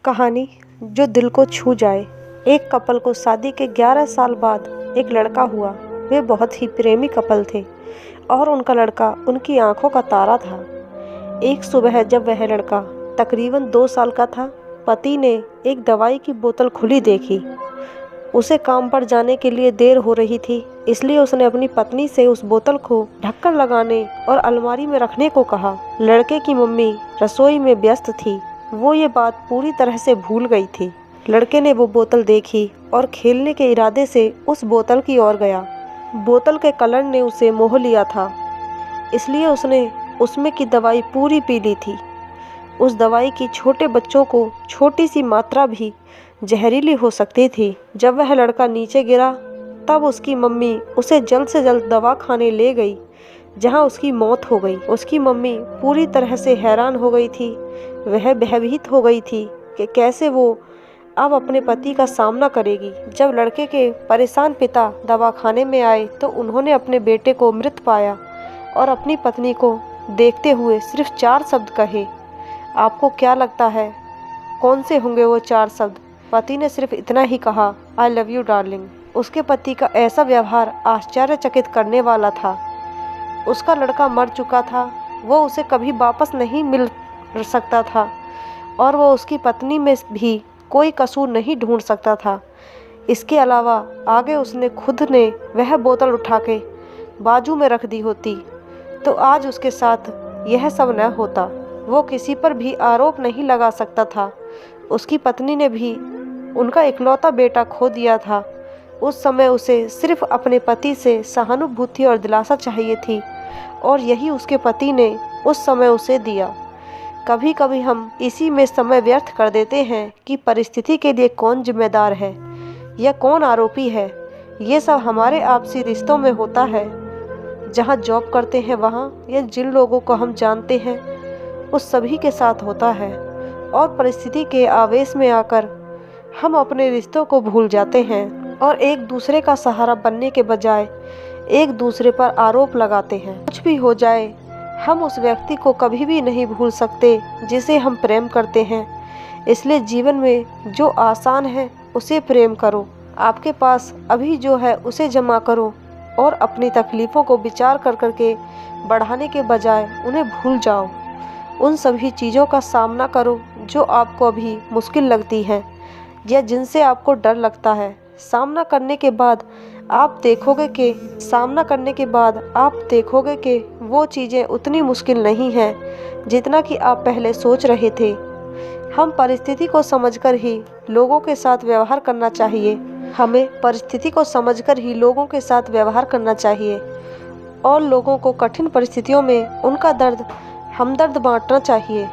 कहानी जो दिल को छू जाए। एक कपल को शादी के 11 साल बाद एक लड़का हुआ। वे बहुत ही प्रेमी कपल थे और उनका लड़का उनकी आंखों का तारा था। एक सुबह जब वह लड़का तकरीबन 2 साल का था, पति ने एक दवाई की बोतल खुली देखी। उसे काम पर जाने के लिए देर हो रही थी, इसलिए उसने अपनी पत्नी से उस बोतल को ढक्कन लगाने और अलमारी में रखने को कहा। लड़के की मम्मी रसोई में व्यस्त थी, वो ये बात पूरी तरह से भूल गई थी। लड़के ने वो बोतल देखी और खेलने के इरादे से उस बोतल की ओर गया। बोतल के कलर ने उसे मोह लिया था, इसलिए उसने उसमें की दवाई पूरी पी ली थी। उस दवाई की छोटे बच्चों को छोटी सी मात्रा भी जहरीली हो सकती थी। जब वह लड़का नीचे गिरा तब उसकी मम्मी उसे जल्द से जल्द दवा खाने ले गई, जहां उसकी मौत हो गई। उसकी मम्मी पूरी तरह से हैरान हो गई थी। वह भयभीत हो गई थी कि कैसे वो अब अपने पति का सामना करेगी। जब लड़के के परेशान पिता दवाखाने में आए तो उन्होंने अपने बेटे को मृत पाया और अपनी पत्नी को देखते हुए सिर्फ 4 शब्द कहे। आपको क्या लगता है कौन से होंगे वो 4 शब्द? पति ने सिर्फ इतना ही कहा, आई लव यू डार्लिंग। उसके पति का ऐसा व्यवहार आश्चर्यचकित करने वाला था। उसका लड़का मर चुका था, वो उसे कभी वापस नहीं मिल सकता था और वो उसकी पत्नी में भी कोई कसूर नहीं ढूंढ सकता था। इसके अलावा आगे उसने खुद ने वह बोतल उठा के बाजू में रख दी होती तो आज उसके साथ यह सब न होता। वो किसी पर भी आरोप नहीं लगा सकता था। उसकी पत्नी ने भी उनका इकलौता बेटा खो दिया था। उस समय उसे सिर्फ अपने पति से सहानुभूति और दिलासा चाहिए थी और यही उसके पति ने उस समय उसे दिया। कभी कभी हम इसी में समय व्यर्थ कर देते हैं कि परिस्थिति के लिए कौन जिम्मेदार है या कौन आरोपी है। ये सब हमारे आपसी रिश्तों में होता है, जहाँ जॉब करते हैं वहाँ, या जिन लोगों को हम जानते हैं उस सभी के साथ होता है। और परिस्थिति के आवेश में आकर हम अपने रिश्तों को भूल जाते हैं और एक दूसरे का सहारा बनने के बजाय एक दूसरे पर आरोप लगाते हैं। कुछ भी हो जाए, हम उस व्यक्ति को कभी भी नहीं भूल सकते जिसे हम प्रेम करते हैं। इसलिए जीवन में जो आसान है उसे प्रेम करो। आपके पास अभी जो है उसे जमा करो और अपनी तकलीफ़ों को विचार कर करके बढ़ाने के बजाय उन्हें भूल जाओ। उन सभी चीज़ों का सामना करो जो आपको अभी मुश्किल लगती हैं या जिनसे आपको डर लगता है। सामना करने के बाद आप देखोगे कि वो चीज़ें उतनी मुश्किल नहीं हैं जितना कि आप पहले सोच रहे थे। हम परिस्थिति को समझकर ही लोगों के साथ व्यवहार करना चाहिए। हमें परिस्थिति को समझकर ही लोगों के साथ व्यवहार करना चाहिए और लोगों को कठिन परिस्थितियों में उनका दर्द हमदर्द बांटना चाहिए।